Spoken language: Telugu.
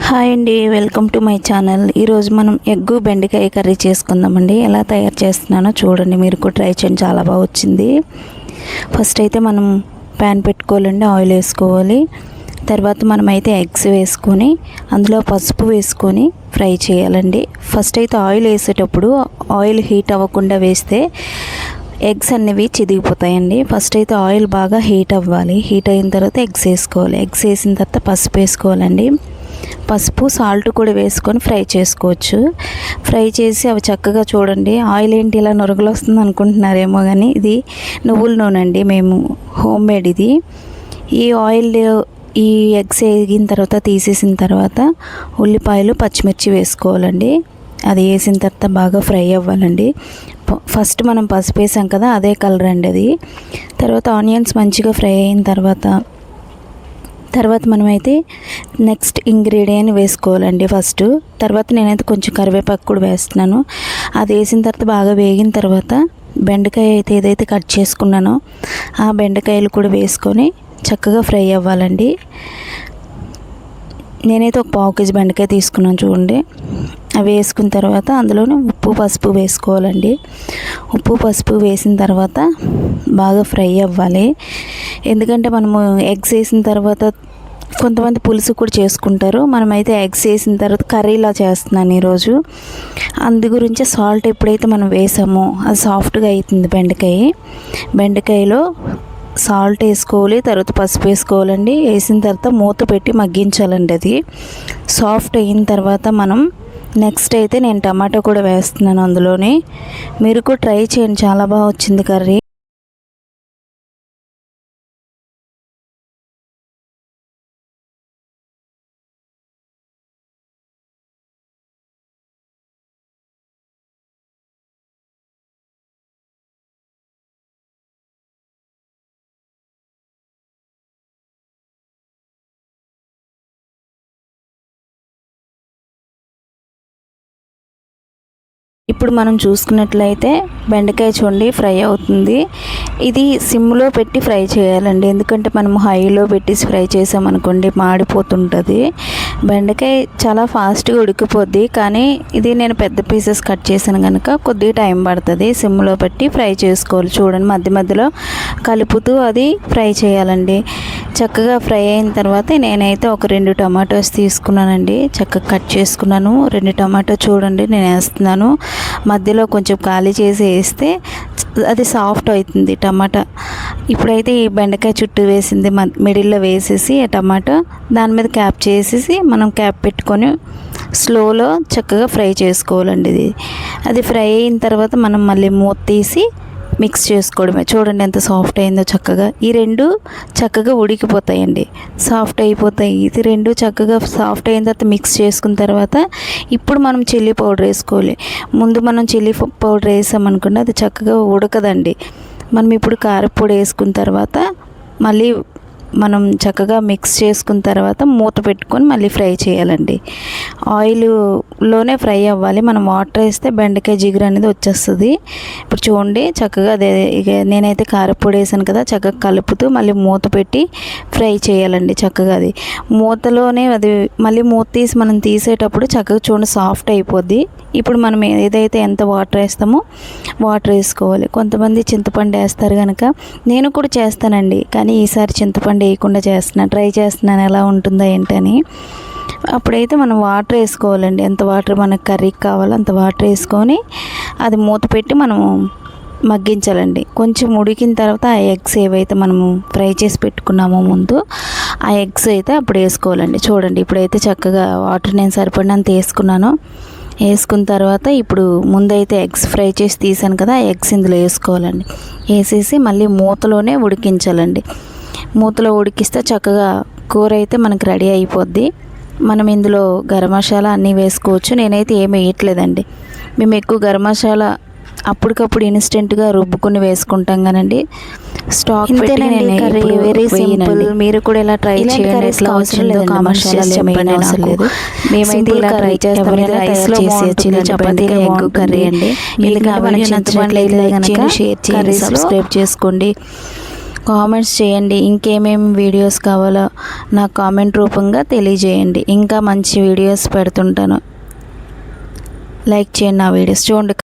హాయ్ అండి, వెల్కమ్ టు మై ఛానల్. ఈరోజు మనం ఎగ్గు బెండకాయ కర్రీ చేసుకుందామండి. ఎలా తయారు చేస్తున్నానో చూడండి, మీరు కూడా ట్రై చేయండి, చాలా బాగా వచ్చింది. ఫస్ట్ అయితే మనం ప్యాన్ పెట్టుకోవాలండి, ఆయిల్ వేసుకోవాలి. తర్వాత మనమైతే ఎగ్స్ వేసుకొని అందులో పసుపు వేసుకొని ఫ్రై చేయాలండి. ఫస్ట్ అయితే ఆయిల్ వేసేటప్పుడు ఆయిల్ హీట్ అవ్వకుండా వేస్తే ఎగ్స్ అనేవి చిదిగిపోతాయండి. ఫస్ట్ అయితే ఆయిల్ బాగా హీట్ అవ్వాలి. హీట్ అయిన తర్వాత ఎగ్స్ వేసుకోవాలి. ఎగ్స్ వేసిన తర్వాత పసుపు వేసుకోవాలండి. పసుపు సాల్ట్ కూడా వేసుకొని ఫ్రై చేసుకోవచ్చు. ఫ్రై చేసి అవి చక్కగా చూడండి, ఆయిల్ ఏంటి ఇలా నొరుగులు వస్తుంది అనుకుంటున్నారేమో, కానీ ఇది నువ్వుల నూనె అండి, మేము హోమ్ మేడ్ ఇది. ఈ ఆయిల్ ఈ ఎగ్స్ వేగిన తర్వాత తీసేసిన తర్వాత ఉల్లిపాయలు పచ్చిమిర్చి వేసుకోవాలండి. అది వేసిన తర్వాత బాగా ఫ్రై అవ్వాలండి. ఫస్ట్ మనం పసుపు వేసాం కదా, అదే కలర్ అండి అది. తర్వాత ఆనియన్స్ మంచిగా ఫ్రై అయిన తర్వాత మనమైతే నెక్స్ట్ ఇంగ్రీడియంట్ వేసుకోవాలండి ఫస్ట్. తర్వాత నేనైతే కొంచెం కరివేపాకు కూడా వేస్తున్నాను. అది వేసిన తర్వాత బాగా వేగిన తర్వాత బెండకాయ అయితే ఏదైతే కట్ చేసుకున్నానో ఆ బెండకాయలు కూడా వేసుకొని చక్కగా ఫ్రై అవ్వాలండి. నేనైతే ఒక 1/2 కేజీ బెండకాయ తీసుకున్నాను చూడండి. అవి వేసుకున్న తర్వాత అందులోనే ఉప్పు పసుపు వేసుకోవాలండి. ఉప్పు పసుపు వేసిన తర్వాత బాగా ఫ్రై అవ్వాలి. ఎందుకంటే మనము ఎగ్స్ వేసిన తర్వాత కొంతమంది పులుసు కూడా చేసుకుంటారు, మనమైతే ఎగ్స్ వేసిన తర్వాత కర్రీలా చేస్తున్నాను ఈరోజు. అందు గురించి సాల్ట్ ఎప్పుడైతే మనం వేసామో అది సాఫ్ట్గా అవుతుంది బెండకాయలో. సాల్ట్ వేసుకోవాలి, తర్వాత పసుపు వేసుకోవాలండి. వేసిన తర్వాత మూత పెట్టి మగ్గించాలండి. అది సాఫ్ట్ అయిన తర్వాత మనం నెక్స్ట్ అయితే నేను టమాటో కూడా వేస్తున్నాను అందులోనే. మీరు కూడా ట్రై చేయండి, చాలా బాగా వచ్చింది కర్రీ. ఇప్పుడు మనం చూసుకున్నట్లయితే బెండకాయ చూడండి ఫ్రై అవుతుంది. ఇది సిమ్లో పెట్టి ఫ్రై చేయాలండి, ఎందుకంటే మనం హైలో పెట్టి ఫ్రై చేసామనుకోండి మాడిపోతుంటుంది. బెండకాయ చాలా ఫాస్ట్గా ఉడికిపోద్ది, కానీ ఇది నేను పెద్ద పీసెస్ కట్ చేశాను కనుక కొద్దిగా టైం పడుతుంది. సిమ్లో పెట్టి ఫ్రై చేసుకోవాలి. చూడండి, మధ్య మధ్యలో కలుపుతూ అది ఫ్రై చేయాలండి. చక్కగా ఫ్రై అయిన తర్వాత నేనైతే ఒక 2 టమాటోస్ తీసుకున్నానండి, చక్కగా కట్ చేసుకున్నాను. 2 టమాటో చూడండి నేను వేస్తున్నాను. మధ్యలో కొంచెం ఖాళీ చేసి వేస్తే అది సాఫ్ట్ అవుతుంది టమాటా. ఇప్పుడైతే ఈ బెండకాయ చుట్టూ వేసింది మిడిల్లో వేసేసి ఆ టమాటా దాని మీద క్యాప్ చేసేసి మనం క్యాప్ పెట్టుకొని స్లోలో చక్కగా ఫ్రై చేసుకోవాలండి. అది ఫ్రై అయిన తర్వాత మనం మళ్ళీ మూత తీసి మిక్స్ చేసుకోవడమే. చూడండి ఎంత సాఫ్ట్ అయిందో చక్కగా. ఈ 2 చక్కగా ఉడికిపోతాయండి, సాఫ్ట్ అయిపోతాయి. ఇది 2 చక్కగా సాఫ్ట్ అయిన తర్వాత మిక్స్ చేసుకున్న తర్వాత ఇప్పుడు మనం చిల్లీ పౌడర్ వేసుకోవాలి. ముందు మనం చిల్లీ పౌడర్ వేసామనుకోండి అది చక్కగా ఉడకదండి. మనం ఇప్పుడు కారపొడి వేసుకున్న తర్వాత మళ్ళీ మనం చక్కగా మిక్స్ చేసుకున్న తర్వాత మూత పెట్టుకొని మళ్ళీ ఫ్రై చేయాలండి. ఆయిల్లోనే ఫ్రై అవ్వాలి. మనం వాటర్ వేస్తే బెండకాయ జిగురు అనేది వచ్చేస్తుంది. ఇప్పుడు చూడండి చక్కగా అదే ఇక నేనైతే కారపొడి వేసాను కదా, చక్కగా కలుపుతూ మళ్ళీ మూత పెట్టి ఫ్రై చేయాలండి. చక్కగా అది మూతలోనే అది మళ్ళీ మూత తీసి మనం తీసేటప్పుడు చక్కగా చూడండి సాఫ్ట్ అయిపోద్ది. ఇప్పుడు మనం ఏదైతే ఎంత వాటర్ వేస్తామో వాటర్ వేసుకోవాలి. కొంతమంది చింతపండు వేస్తారు కనుక నేను కూడా చేస్తానండి, కానీ ఈసారి చింతపండు వేయకుండా ట్రై చేస్తున్నాను ఎలా ఉంటుందో ఏంటని. అప్పుడైతే మనం వాటర్ వేసుకోవాలండి, ఎంత వాటర్ మనకు కర్రీకి కావాలో అంత వాటర్ వేసుకొని అది మూత పెట్టి మనము మగ్గించాలండి. కొంచెం ఉడికిన తర్వాత ఆ ఎగ్స్ ఏవైతే మనము ఫ్రై చేసి పెట్టుకున్నామో ముందు ఆ ఎగ్స్ అయితే అప్పుడు వేసుకోవాలండి. చూడండి ఇప్పుడైతే చక్కగా వాటర్ నేను సరిపడినంత వేసుకున్నాను. వేసుకున్న తర్వాత ఇప్పుడు ముందైతే ఎగ్స్ ఫ్రై చేసి తీసాను కదా, ఆ ఎగ్స్ ఇందులో వేసుకోవాలండి. వేసేసి మళ్ళీ మూతలోనే ఉడికించాలండి. మూతలో ఉడికిస్తే చక్కగా కూర అయితే మనకి రెడీ అయిపోద్ది. మనం ఇందులో గరం మసాలా అన్నీ వేసుకోవచ్చు. నేనైతే ఏమి వేయట్లేదండి. మేము ఎక్కువ గరం మసాలా అప్పటికప్పుడు ఇన్స్టెంట్గా రుబ్బుకొని వేసుకుంటాం కానండి, స్టాక్ వెరీ సింపుల్. మీరు కూడా ఇలా ట్రై చేయండి. ఎట్లా వచ్చిందో కామెంట్స్ చేసి చెప్పండి. మేమైతే ఇలా ట్రై చేస్తాం. రైస్లో చపాతీ ఎగ్ కర్రీ అండి. మీకు నచ్చినట్లయితే కనుక షేర్ చేయండి, సబ్స్క్రైబ్ చేసుకోండి. కామెంట్స్ చేయండి. ఇంకేమేమి వీడియోస్ కావాలో నాకు కామెంట్ రూపంగా తెలియజేయండి. ఇంకా మంచి వీడియోస్ పెడుతుంటాను. లైక్ చేయండి నా వీడియోస్ చూడండి.